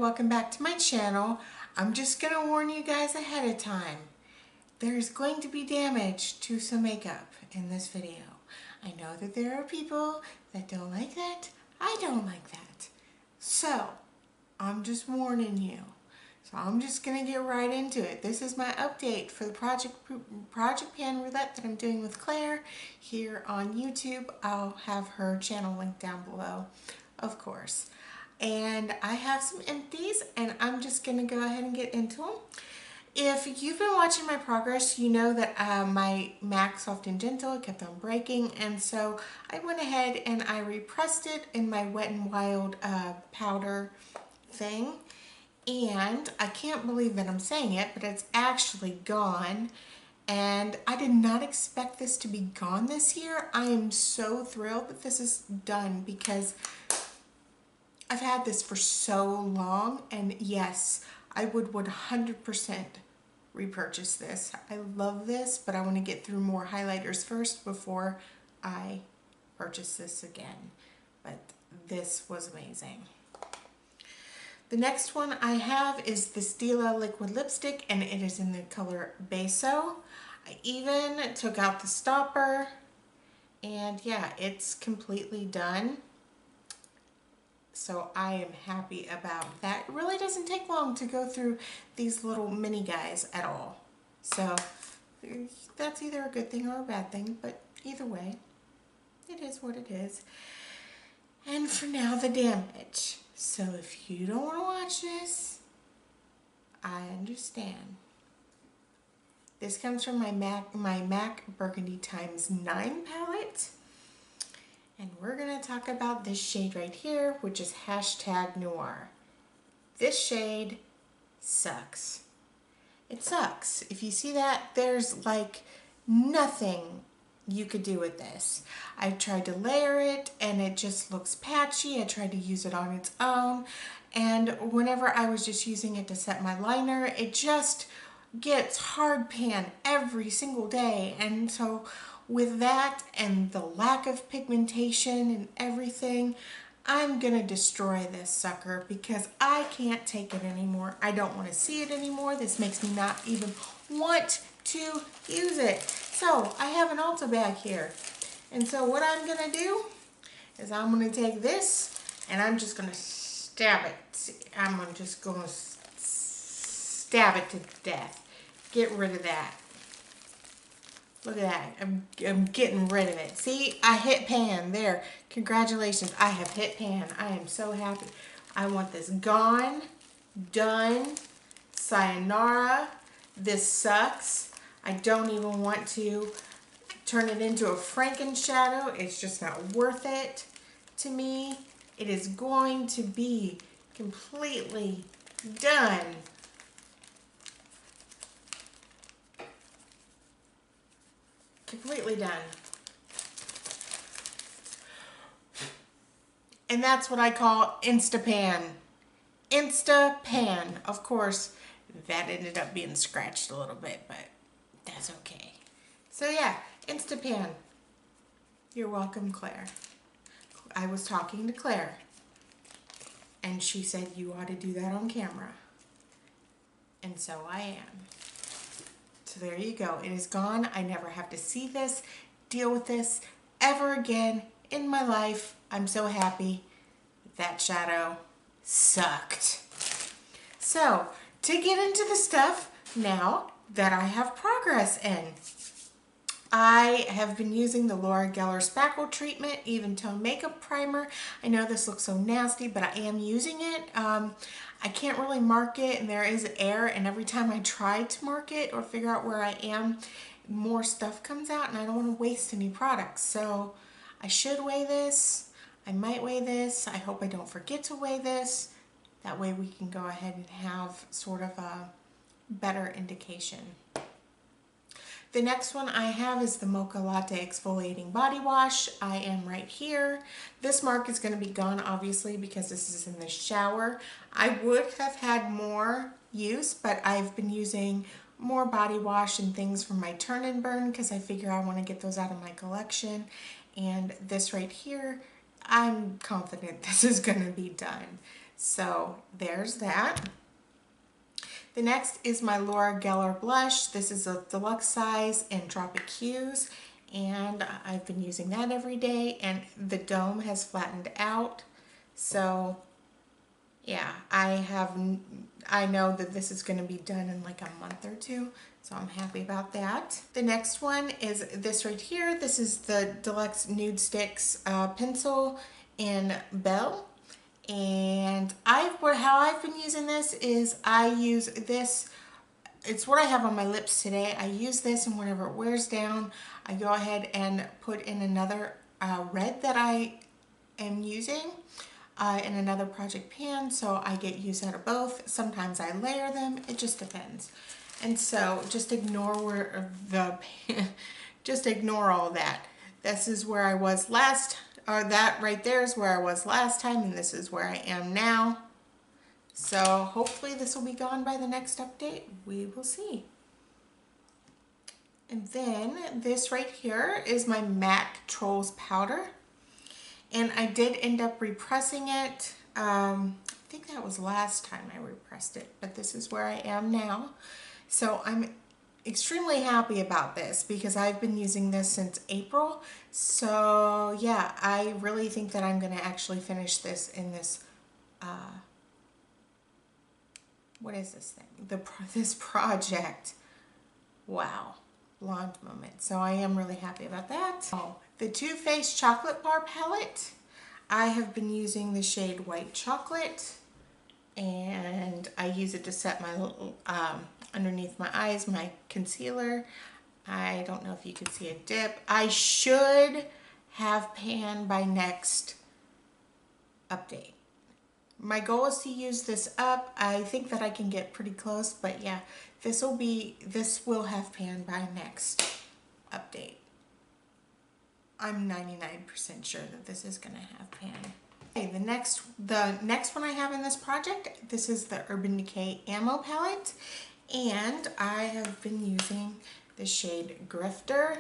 welcome back to my channel. I'm just gonna warn you guys ahead of time. There's going to be damage to some makeup in this video. I know that there are people that don't like that. I don't like that. So, I'm just warning you. So I'm just gonna get right into it. This is my update for the Project Pan Roulette that I'm doing with Claire here on YouTube. I'll have her channel linked down below, of course. And I have some empties and I'm just gonna go ahead and get into them. If you've been watching my progress, you know that my MAC Soft and Gentle kept on breaking, and so I went ahead and I repressed it in my Wet n Wild powder thing. And I can't believe that I'm saying it, but it's actually gone. And I did not expect this to be gone this year. I am so thrilled that this is done because I've had this for so long. And yes, I would 100% repurchase this. I love this, but I want to get through more highlighters first before I purchase this again. But this was amazing. The next one I have is the Stila liquid lipstick, and it is in the color Beso. I even took out the stopper, and yeah, it's completely done. So I am happy about that. It really doesn't take long to go through these little mini guys at all. So that's either a good thing or a bad thing, but either way, it is what it is. And for now, the damage. So if you don't want to watch this, I understand. This comes from my MAC Burgundy ×9 palette. And we're going to talk about this shade right here, which is #noir. This shade sucks. It sucks. If you see that, there's like nothing you could do with this. I tried to layer it and it just looks patchy. I tried to use it on its own, and whenever I was just using it to set my liner, it just gets hard pan every single day. And so with that and the lack of pigmentation and everything, I'm gonna destroy this sucker because I can't take it anymore. I don't want to see it anymore. This makes me not even want to use it. So I have an Ulta bag here, and so what I'm gonna do is I'm gonna take this and I'm just gonna stab it. I'm just gonna stab it to death. Get rid of that. Look at that. I'm getting rid of it. See, I hit pan there. Congratulations, I have hit pan. I am so happy. I want this gone, done, sayonara. This sucks. I don't even want to turn it into a Franken shadow. It's just not worth it to me. It is going to be completely done. Completely done. And that's what I call Instapan. Instapan. Of course, that ended up being scratched a little bit, but that's okay. So yeah, Instapan. You're welcome, Claire. I was talking to Claire, and she said you ought to do that on camera. And so I am. So there you go. It is gone. I never have to see this, deal with this ever again in my life. I'm so happy. That shadow sucked. So, to get into the stuff now that I have progress in, I have been using the Laura Geller Spackle Treatment Even Tone Makeup Primer. I know this looks so nasty, but I am using it. I can't really mark it, and there is air, and every time I try to mark it or figure out where I am, more stuff comes out, and I don't want to waste any products. So I should weigh this. I might weigh this. I hope I don't forget to weigh this. That way we can go ahead and have sort of a better indication. The next one I have is the Mocha Latte Exfoliating Body Wash. I am right here. This mark is going to be gone, obviously, because this is in the shower. I would have had more use, but I've been using more body wash and things from my Turn and Burn because I figure I want to get those out of my collection. And this right here, I'm confident this is going to be done. So there's that. The next is my Laura Geller blush. This is a deluxe size in Tropic Hues, and I've been using that every day, and the dome has flattened out. So yeah, I know that this is going to be done in like a month or two, so I'm happy about that. The next one is this right here. This is the Deluxe Nude Sticks pencil in Belle. And how I've been using this is I use this, it's what I have on my lips today. I use this, and whenever it wears down, I go ahead and put in another red that I am using in another project pan, so I get use out of both. Sometimes I layer them, it just depends. And so just ignore just ignore all that. This is where I was last, or that right there is where I was last time, and this is where I am now. So hopefully this will be gone by the next update. We will see. And then this right here is my MAC Trolls powder. And I did end up repressing it. I think that was last time I repressed it, but this is where I am now. So I'm extremely happy about this because I've been using this since April. So yeah, I really think that I'm going to actually finish this in this, what is this thing? This project. Wow. Blonde moment. So I am really happy about that. Oh, the Too Faced Chocolate Bar Palette. I have been using the shade White Chocolate, and I use it to set my little, underneath my eyes, my concealer. I don't know if you can see a dip. I should have pan by next update. My goal is to use this up. I think that I can get pretty close, but yeah, this will have pan by next update. I'm 99% sure that this is gonna have pan. Okay, the next one I have in this project, this is the Urban Decay Ammo Palette, and I have been using the shade Grifter.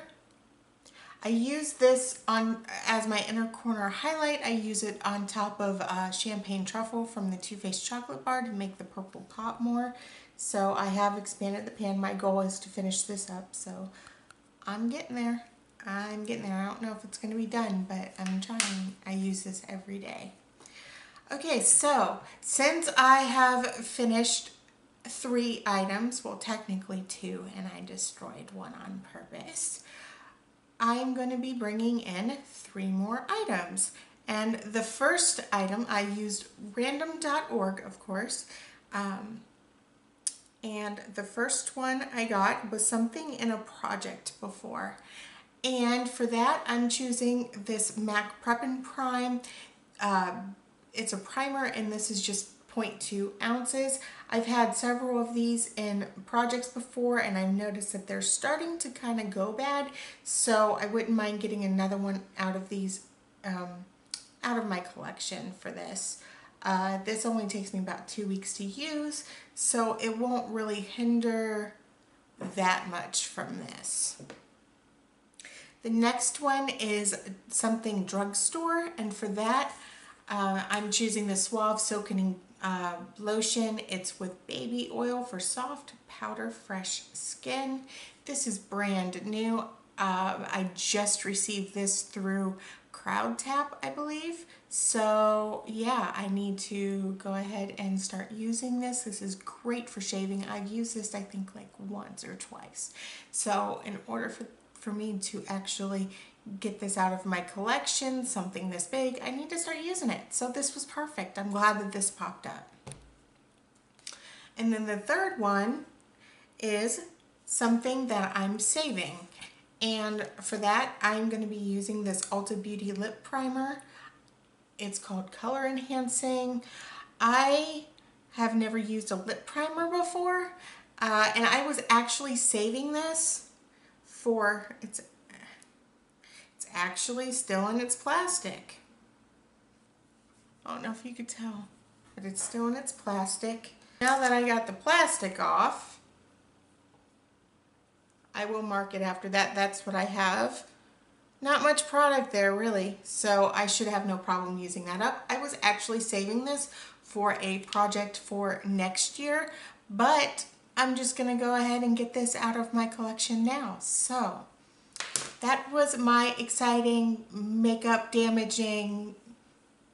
I use this as my inner corner highlight. I use it on top of Champagne Truffle from the Too Faced Chocolate Bar to make the purple pop more. So I have expanded the pan. My goal is to finish this up, so I'm getting there. I'm getting there. I don't know if it's going to be done, but I'm trying. I use this every day. Okay, so since I have finished 3 items, well technically 2, and I destroyed one on purpose, I'm going to be bringing in 3 more items. And the first item, I used random.org, of course. And the first one I got was something in a project before. And for that, I'm choosing this MAC Prep and Prime. It's a primer, and this is just 0.2 ounces. I've had several of these in projects before, and I've noticed that they're starting to kind of go bad, so I wouldn't mind getting another one out of these, out of my collection for this. This only takes me about 2 weeks to use, so it won't really hinder that much from this. The next one is something drugstore, and for that, I'm choosing the Suave Soaking lotion. It's with baby oil for soft, powder fresh skin. This is brand new. I just received this through CrowdTap, I believe. So yeah, I need to go ahead and start using this. This is great for shaving. I've used this, I think, like once or twice. So in order for me to actually get this out of my collection, something this big, I need to start using it. So this was perfect. I'm glad that this popped up. And then the third one is something that I'm saving. And for that, I'm going to be using this Ulta Beauty Lip Primer. It's called Color Enhancing. I have never used a lip primer before, and I was actually saving this for, it's actually still in its plastic. I don't know if you could tell, but it's still in its plastic. Now that I got the plastic off, I will mark it after that. That's what I have. Not much product there really, so I should have no problem using that up. I was actually saving this for a project for next year, but I'm just gonna go ahead and get this out of my collection now. So that was my exciting makeup damaging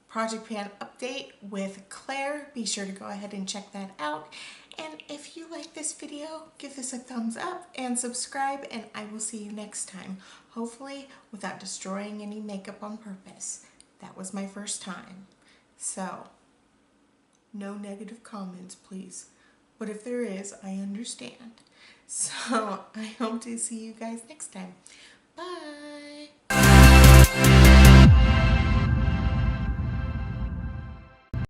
project pan update with Claire. Be sure to go ahead and check that out. And if you like this video, give this a thumbs up and subscribe, and I will see you next time. Hopefully without destroying any makeup on purpose. That was my first time. So, no negative comments, please. But if there is, I understand. So, I hope to see you guys next time. Bye!